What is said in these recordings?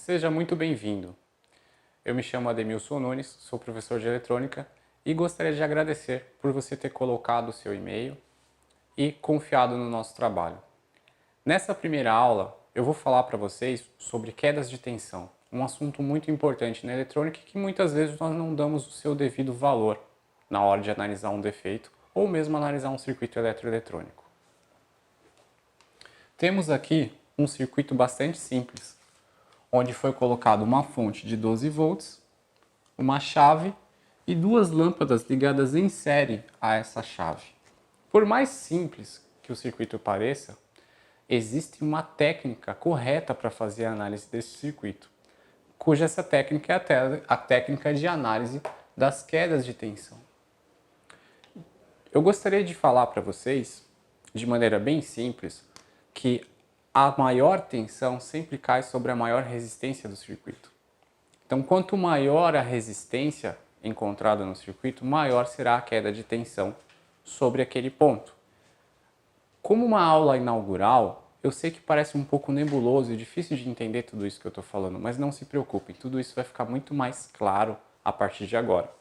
Seja muito bem-vindo. Eu me chamo Ademilson Nunes, sou professor de eletrônica e gostaria de agradecer por você ter colocado o seu e-mail e confiado no nosso trabalho. Nessa primeira aula, eu vou falar para vocês sobre quedas de tensão, um assunto muito importante na eletrônica que muitas vezes nós não damos o seu devido valor na hora de analisar um defeito ou mesmo analisar um circuito eletroeletrônico. Temos aqui um circuito bastante simples, onde foi colocada uma fonte de 12 volts, uma chave e duas lâmpadas ligadas em série a essa chave. Por mais simples que o circuito pareça, existe uma técnica correta para fazer a análise desse circuito, cuja essa técnica é a técnica de análise das quedas de tensão. Eu gostaria de falar para vocês, de maneira bem simples, que a maior tensão sempre cai sobre a maior resistência do circuito. Então, quanto maior a resistência encontrada no circuito, maior será a queda de tensão sobre aquele ponto. Como uma aula inaugural, eu sei que parece um pouco nebuloso e difícil de entender tudo isso que eu estou falando, mas não se preocupem, tudo isso vai ficar muito mais claro a partir de agora.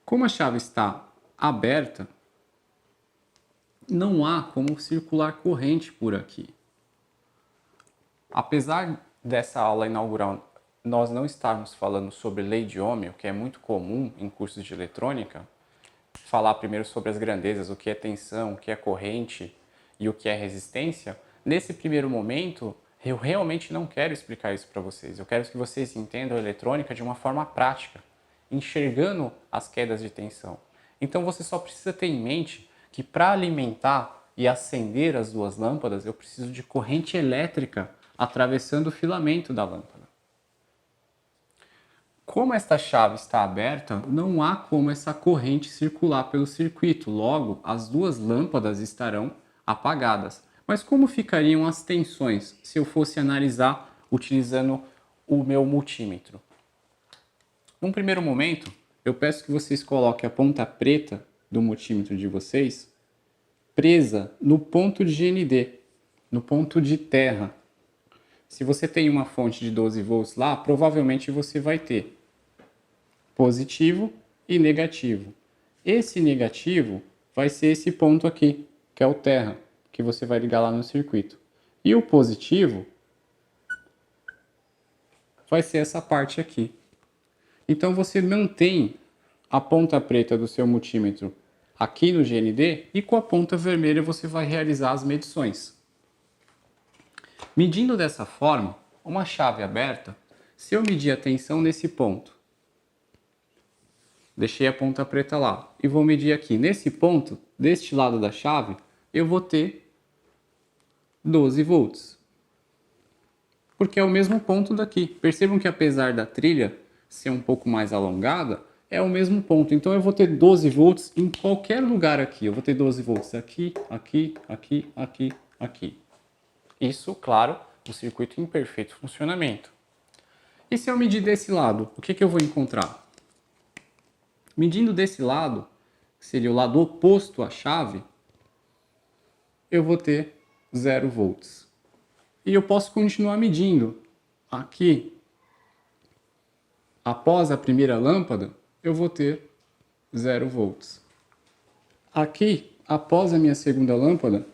Como a chave está aberta, não há como circular corrente por aqui. Apesar dessa aula inaugural nós não estarmos falando sobre lei de Ohm, o que é muito comum em cursos de eletrônica, falar primeiro sobre as grandezas, o que é tensão, o que é corrente e o que é resistência, nesse primeiro momento eu realmente não quero explicar isso para vocês. Eu quero que vocês entendam a eletrônica de uma forma prática, enxergando as quedas de tensão. Então você só precisa ter em mente que para alimentar e acender as duas lâmpadas eu preciso de corrente elétrica atravessando o filamento da lâmpada. Como esta chave está aberta, não há como essa corrente circular pelo circuito, logo as duas lâmpadas estarão apagadas. Mas como ficariam as tensões se eu fosse analisar utilizando o meu multímetro? Num primeiro momento, eu peço que vocês coloquem a ponta preta do multímetro de vocês presa no ponto de GND, no ponto de terra. Se você tem uma fonte de 12 volts lá, provavelmente você vai ter positivo e negativo. Esse negativo vai ser esse ponto aqui, que é o terra, que você vai ligar lá no circuito. E o positivo vai ser essa parte aqui. Então você mantém a ponta preta do seu multímetro aqui no GND e com a ponta vermelha você vai realizar as medições. Medindo dessa forma, uma chave aberta, se eu medir a tensão nesse ponto, deixei a ponta preta lá e vou medir aqui nesse ponto, deste lado da chave, eu vou ter 12 volts. Porque é o mesmo ponto daqui. Percebam que apesar da trilha ser um pouco mais alongada, é o mesmo ponto. Então eu vou ter 12 volts em qualquer lugar aqui. Eu vou ter 12 volts aqui, aqui, aqui, aqui, aqui. Isso, claro, o circuito em perfeito funcionamento. E se eu medir desse lado, o que eu vou encontrar? Medindo desse lado, que seria o lado oposto à chave, eu vou ter 0 volts. E eu posso continuar medindo. Aqui, após a primeira lâmpada, eu vou ter 0 volts. Aqui, após a minha segunda lâmpada,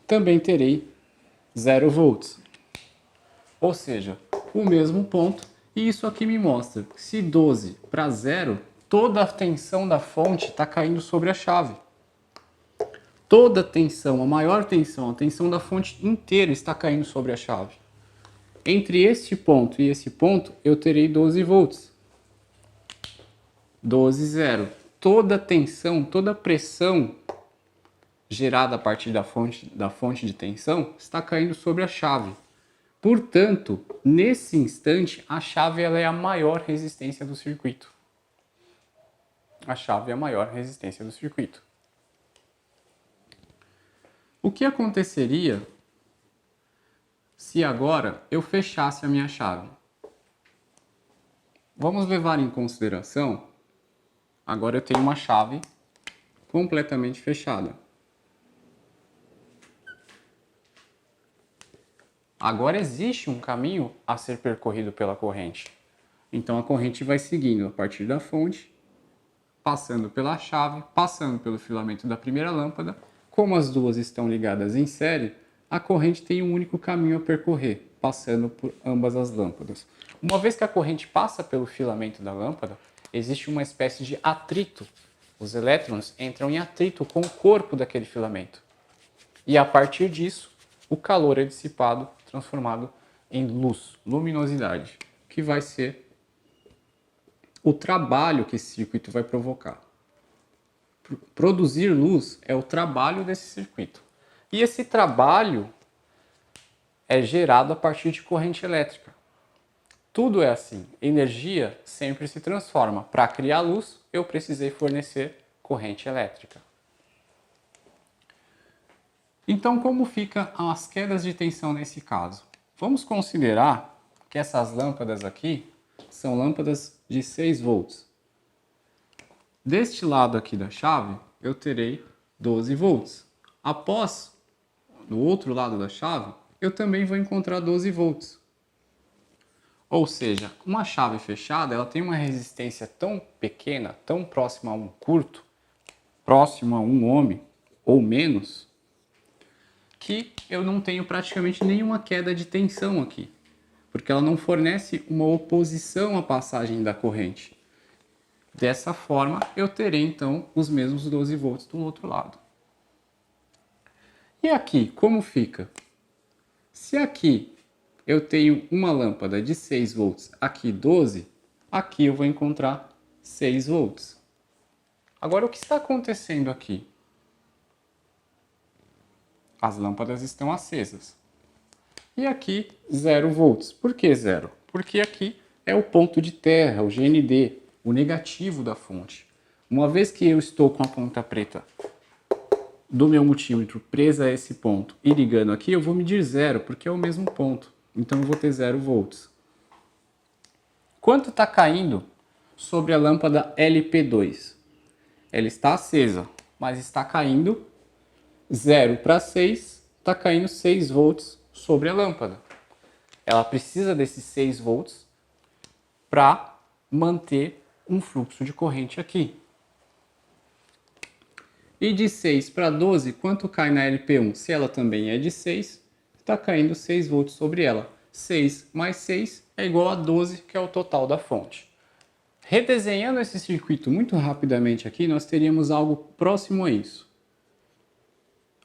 também terei 0 volts. Ou seja, o mesmo ponto. E isso aqui me mostra que se 12 para 0, toda a tensão da fonte está caindo sobre a chave. Toda a tensão, a maior tensão, a tensão da fonte inteira está caindo sobre a chave. Entre este ponto e esse ponto, eu terei 12 volts. 12, 0. Toda a tensão, toda a pressão gerada a partir da fonte de tensão está caindo sobre a chave. Portanto, nesse instante, a chave ela é a maior resistência do circuito. A chave é a maior resistência do circuito. O que aconteceria se agora eu fechasse a minha chave? Vamos levar em consideração, agora eu tenho uma chave completamente fechada. Agora existe um caminho a ser percorrido pela corrente. Então a corrente vai seguindo a partir da fonte, passando pela chave, passando pelo filamento da primeira lâmpada. Como as duas estão ligadas em série, a corrente tem um único caminho a percorrer, passando por ambas as lâmpadas. Uma vez que a corrente passa pelo filamento da lâmpada, existe uma espécie de atrito. Os elétrons entram em atrito com o corpo daquele filamento. E a partir disso, o calor é dissipado, transformado em luz, luminosidade, que vai ser o trabalho que esse circuito vai provocar. Produzir luz é o trabalho desse circuito. E esse trabalho é gerado a partir de corrente elétrica. Tudo é assim. Energia sempre se transforma. Para criar luz, eu precisei fornecer corrente elétrica. Então, como ficam as quedas de tensão nesse caso? Vamos considerar que essas lâmpadas aqui são lâmpadas de 6 volts. Deste lado aqui da chave, eu terei 12 volts. Após, do outro lado da chave, eu também vou encontrar 12 volts. Ou seja, uma chave fechada, ela tem uma resistência tão pequena, tão próxima a um curto, próximo a 1 ohm ou menos, que eu não tenho praticamente nenhuma queda de tensão aqui, porque ela não fornece uma oposição à passagem da corrente. Dessa forma, eu terei então os mesmos 12 volts do outro lado. E aqui, como fica? Se aqui eu tenho uma lâmpada de 6 volts, aqui 12, aqui eu vou encontrar 6 volts. Agora, o que está acontecendo aqui? As lâmpadas estão acesas. E aqui, 0 volts. Por que 0? Porque aqui é o ponto de terra, o GND, o negativo da fonte. Uma vez que eu estou com a ponta preta do meu multímetro presa a esse ponto e ligando aqui, eu vou medir 0, porque é o mesmo ponto. Então eu vou ter 0 volts. Quanto está caindo sobre a lâmpada LP2? Ela está acesa, mas está caindo 0 para 6, está caindo 6 volts sobre a lâmpada. Ela precisa desses 6 volts para manter um fluxo de corrente aqui. E de 6 para 12, quanto cai na LP1? Se ela também é de 6, está caindo 6 volts sobre ela. 6 mais 6 é igual a 12, que é o total da fonte. Redesenhando esse circuito muito rapidamente aqui, nós teríamos algo próximo a isso.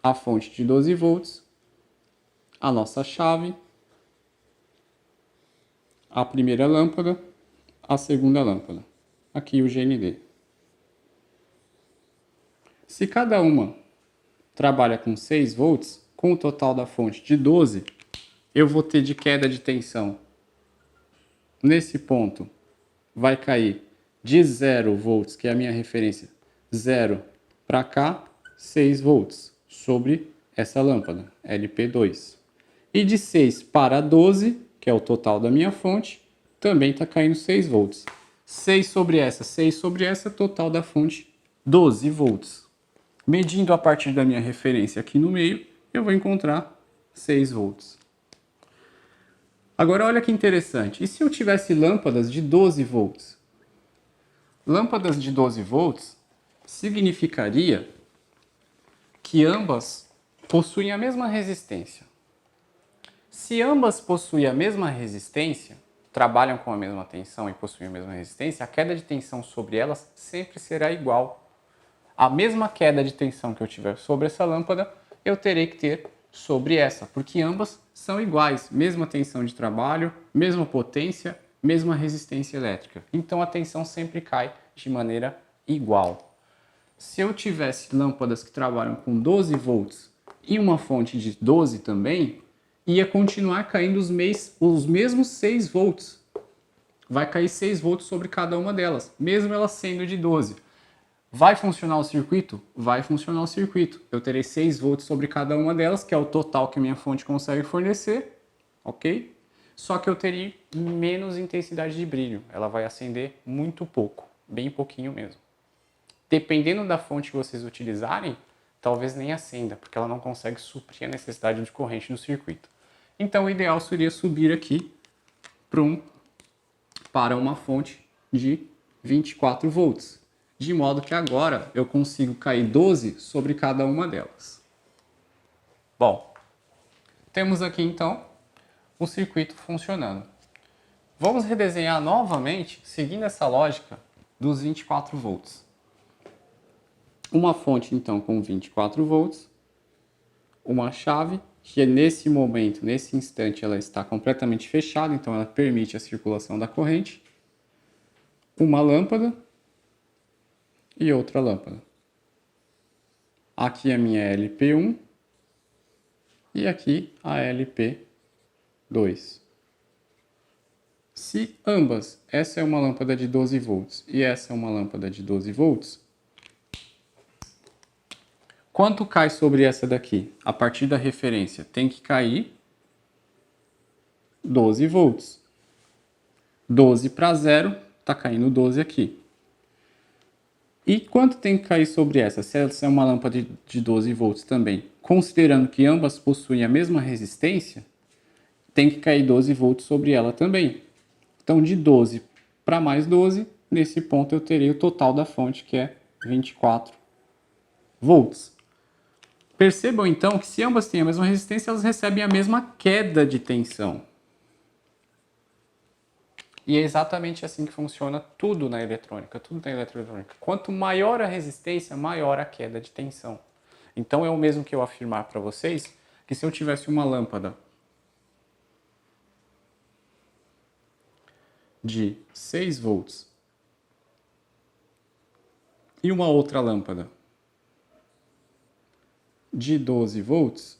A fonte de 12 volts, a nossa chave, a primeira lâmpada, a segunda lâmpada. Aqui o GND. Se cada uma trabalha com 6 volts, com o total da fonte de 12, eu vou ter de queda de tensão. Nesse ponto, vai cair de 0 volts, que é a minha referência, 0 para cá, 6 volts sobre essa lâmpada, LP2. E de 6 para 12, que é o total da minha fonte, também está caindo 6 volts. 6 sobre essa, total da fonte, 12 volts. Medindo a partir da minha referência aqui no meio, eu vou encontrar 6 volts. Agora olha que interessante, e se eu tivesse lâmpadas de 12 volts? Lâmpadas de 12 volts significaria que ambas possuem a mesma resistência. Se ambas possuem a mesma resistência, trabalham com a mesma tensão e possuem a mesma resistência, a queda de tensão sobre elas sempre será igual. A mesma queda de tensão que eu tiver sobre essa lâmpada, eu terei que ter sobre essa, porque ambas são iguais, mesma tensão de trabalho, mesma potência, mesma resistência elétrica. Então a tensão sempre cai de maneira igual. Se eu tivesse lâmpadas que trabalham com 12 volts e uma fonte de 12 também, ia continuar caindo os mesmos 6 volts. Vai cair 6 volts sobre cada uma delas, mesmo elas sendo de 12. Vai funcionar o circuito? Vai funcionar o circuito. Eu terei 6 volts sobre cada uma delas, que é o total que a minha fonte consegue fornecer, ok? Só que eu teria menos intensidade de brilho. Ela vai acender muito pouco, bem pouquinho mesmo. Dependendo da fonte que vocês utilizarem, talvez nem acenda, porque ela não consegue suprir a necessidade de corrente do circuito. Então o ideal seria subir aqui para uma fonte de 24 volts, de modo que agora eu consigo cair 12 sobre cada uma delas. Bom, temos aqui então o circuito funcionando. Vamos redesenhar novamente, seguindo essa lógica dos 24 volts. Uma fonte então com 24 volts, uma chave que nesse momento, nesse instante, ela está completamente fechada, então ela permite a circulação da corrente, uma lâmpada e outra lâmpada. Aqui a minha LP1 e aqui a LP2. Se ambas, essa é uma lâmpada de 12 volts e essa é uma lâmpada de 12 volts, quanto cai sobre essa daqui? A partir da referência tem que cair 12 volts. 12 para 0, está caindo 12 aqui. E quanto tem que cair sobre essa? Se essa é uma lâmpada de 12 volts também, considerando que ambas possuem a mesma resistência, tem que cair 12 volts sobre ela também. Então, de 12 para mais 12, nesse ponto eu terei o total da fonte, que é 24 volts. Percebam então que se ambas têm a mesma resistência, elas recebem a mesma queda de tensão. E é exatamente assim que funciona tudo na eletrônica, tudo na eletroeletrônica. Quanto maior a resistência, maior a queda de tensão. Então é o mesmo que eu afirmar para vocês que se eu tivesse uma lâmpada de 6 volts e uma outra lâmpada de 12 volts,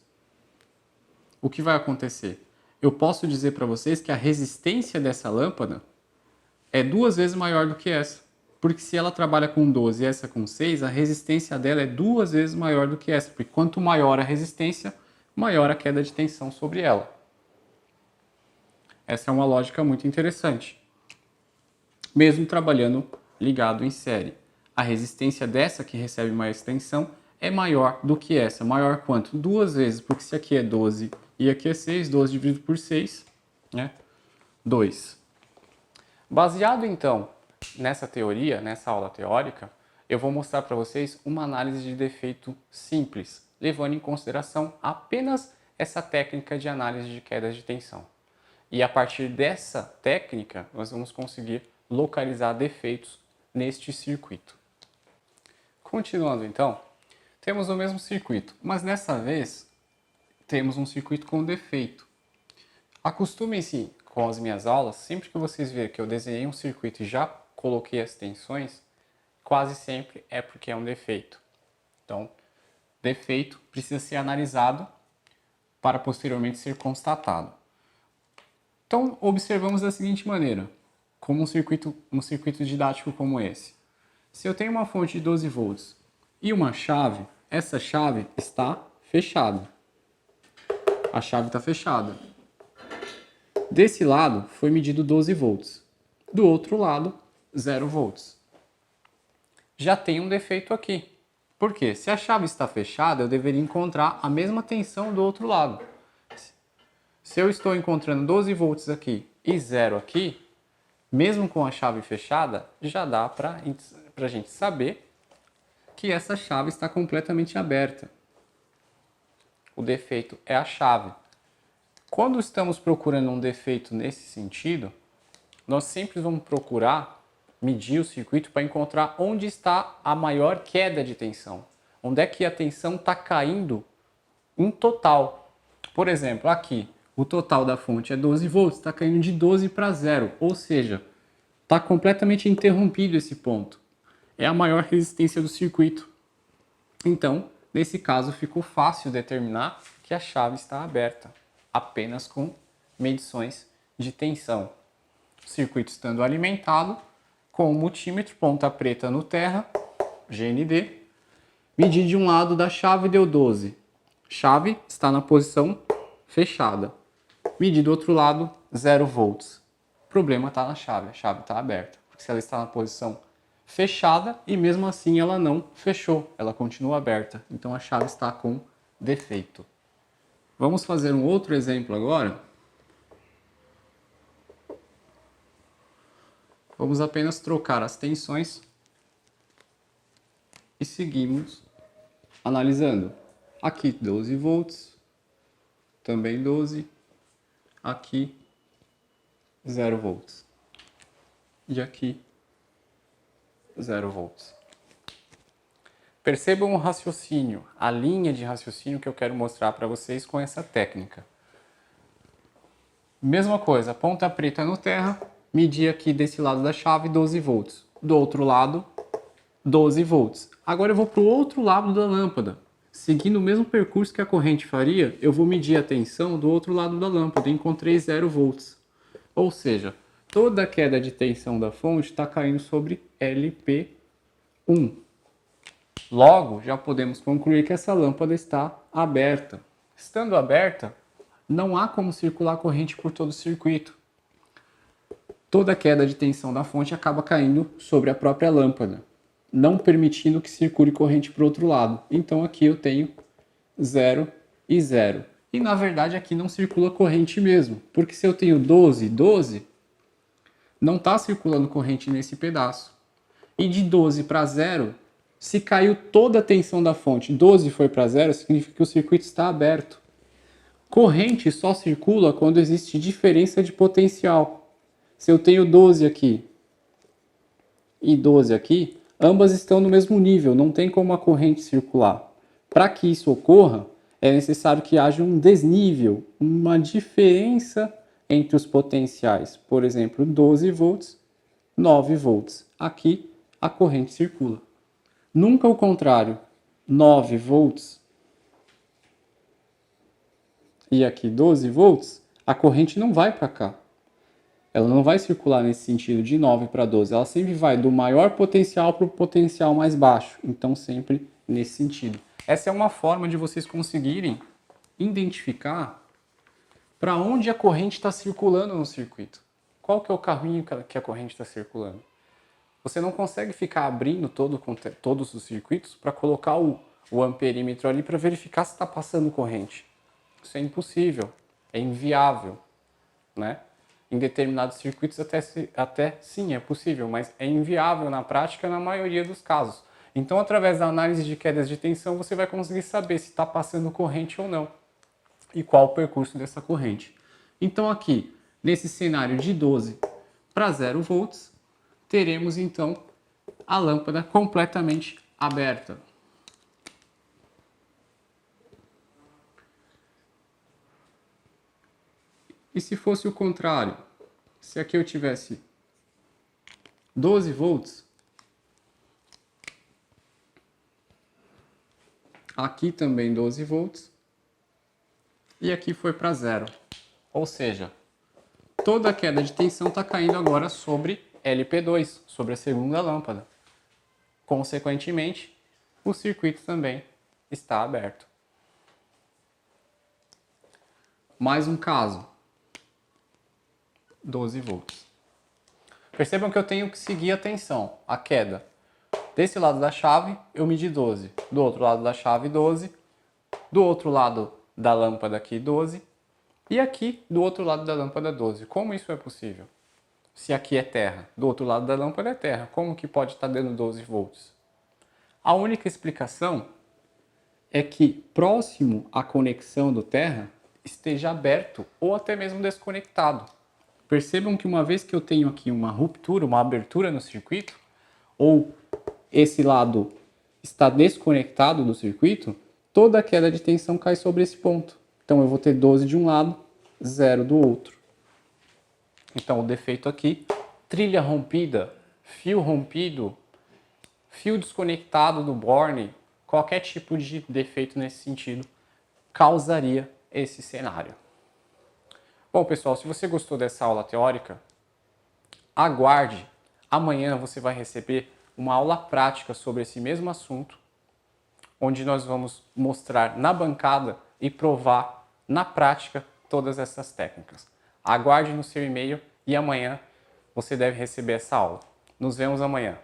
o que vai acontecer? Eu posso dizer para vocês que a resistência dessa lâmpada é 2 vezes maior do que essa. Porque se ela trabalha com 12 e essa com 6, a resistência dela é 2 vezes maior do que essa. Porque quanto maior a resistência, maior a queda de tensão sobre ela. Essa é uma lógica muito interessante. Mesmo trabalhando ligado em série, a resistência dessa que recebe mais tensão é maior do que essa. Maior quanto? 2 vezes, porque se aqui é 12 e aqui é 6, 12 dividido por 6, né? 2. Baseado então nessa teoria, nessa aula teórica, eu vou mostrar para vocês uma análise de defeito simples, levando em consideração apenas essa técnica de análise de quedas de tensão. E a partir dessa técnica, nós vamos conseguir localizar defeitos neste circuito. Continuando então, temos o mesmo circuito, mas dessa vez temos um circuito com defeito. Acostumem-se com as minhas aulas, sempre que vocês verem que eu desenhei um circuito e já coloquei as tensões, quase sempre é porque é um defeito. Então, defeito precisa ser analisado para posteriormente ser constatado. Então, observamos da seguinte maneira, como um circuito didático como esse. Se eu tenho uma fonte de 12 volts e uma chave, essa chave está fechada. A chave está fechada. Desse lado foi medido 12 volts. Do outro lado, 0 volts. Já tem um defeito aqui. Por quê? Se a chave está fechada, eu deveria encontrar a mesma tensão do outro lado. Se eu estou encontrando 12 volts aqui e 0 aqui, mesmo com a chave fechada, já dá para a gente saber que essa chave está completamente aberta. O defeito é a chave. Quando estamos procurando um defeito nesse sentido, nós sempre vamos procurar medir o circuito para encontrar onde está a maior queda de tensão. Onde é que a tensão está caindo em total. Por exemplo, aqui, o total da fonte é 12 volts, está caindo de 12 para 0, ou seja, está completamente interrompido esse ponto. É a maior resistência do circuito. Então, nesse caso, ficou fácil determinar que a chave está aberta, apenas com medições de tensão. O circuito estando alimentado com o multímetro, ponta preta no terra, GND, medi de um lado da chave, deu 12. Chave está na posição fechada. Medi do outro lado, 0 volts. O problema está na chave, a chave está aberta. Porque se ela está na posição fechada e mesmo assim ela não fechou, ela continua aberta. Então a chave está com defeito. Vamos fazer um outro exemplo agora. Vamos apenas trocar as tensões e seguimos analisando. Aqui 12 volts, também 12, aqui 0 volts e aqui 0 volts. Percebam o raciocínio, a linha de raciocínio que eu quero mostrar para vocês com essa técnica. Mesma coisa, ponta preta no terra, medir aqui desse lado da chave 12 volts. Do outro lado, 12 volts. Agora eu vou para o outro lado da lâmpada. Seguindo o mesmo percurso que a corrente faria, eu vou medir a tensão do outro lado da lâmpada. Encontrei 0 volts. Ou seja, toda a queda de tensão da fonte está caindo sobre LP1. Logo, já podemos concluir que essa lâmpada está aberta. Estando aberta, não há como circular corrente por todo o circuito. Toda a queda de tensão da fonte acaba caindo sobre a própria lâmpada, não permitindo que circule corrente para o outro lado. Então aqui eu tenho 0 e 0. E na verdade aqui não circula corrente mesmo, porque se eu tenho 12 e 12, não está circulando corrente nesse pedaço. E de 12 para 0, se caiu toda a tensão da fonte, 12 foi para 0, significa que o circuito está aberto. Corrente só circula quando existe diferença de potencial. Se eu tenho 12 aqui e 12 aqui, ambas estão no mesmo nível, não tem como a corrente circular. Para que isso ocorra, é necessário que haja um desnível, uma diferença entre os potenciais. Por exemplo, 12 volts, 9 volts. Aqui a corrente circula. Nunca o contrário, 9 volts e aqui 12 volts, a corrente não vai para cá. Ela não vai circular nesse sentido de 9 para 12, ela sempre vai do maior potencial para o potencial mais baixo, então sempre nesse sentido. Essa é uma forma de vocês conseguirem identificar para onde a corrente está circulando no circuito. Qual que é o caminho que a corrente está circulando? Você não consegue ficar abrindo todos os circuitos para colocar o amperímetro ali para verificar se está passando corrente. Isso é impossível, é inviável, né? Em determinados circuitos até sim é possível, mas é inviável na prática na maioria dos casos. Então, através da análise de quedas de tensão, você vai conseguir saber se está passando corrente ou não e qual o percurso dessa corrente. Então, aqui, nesse cenário de 12 para 0 volts, teremos então a lâmpada completamente aberta. E se fosse o contrário? Se aqui eu tivesse 12 volts, aqui também 12 volts, e aqui foi para 0. Ou seja, toda a queda de tensão está caindo agora sobre LP2, sobre a segunda lâmpada. Consequentemente, o circuito também está aberto. Mais um caso. 12 volts. Percebam que eu tenho que seguir a tensão, a queda. Desse lado da chave, eu medi 12. Do outro lado da chave, 12. Do outro lado da lâmpada aqui, 12. E aqui, do outro lado da lâmpada, 12. Como isso é possível? Se aqui é terra, do outro lado da lâmpada é terra. Como que pode estar dando 12 volts? A única explicação é que próximo à conexão do terra esteja aberto ou até mesmo desconectado. Percebam que uma vez que eu tenho aqui uma ruptura, uma abertura no circuito, ou esse lado está desconectado do circuito, toda a queda de tensão cai sobre esse ponto. Então eu vou ter 12 de um lado, 0 do outro. Então o defeito aqui, trilha rompida, fio rompido, fio desconectado do borne, qualquer tipo de defeito nesse sentido causaria esse cenário. Bom, pessoal, se você gostou dessa aula teórica, aguarde. Amanhã você vai receber uma aula prática sobre esse mesmo assunto, onde nós vamos mostrar na bancada e provar na prática todas essas técnicas. Aguarde no seu e-mail e amanhã você deve receber essa aula. Nos vemos amanhã.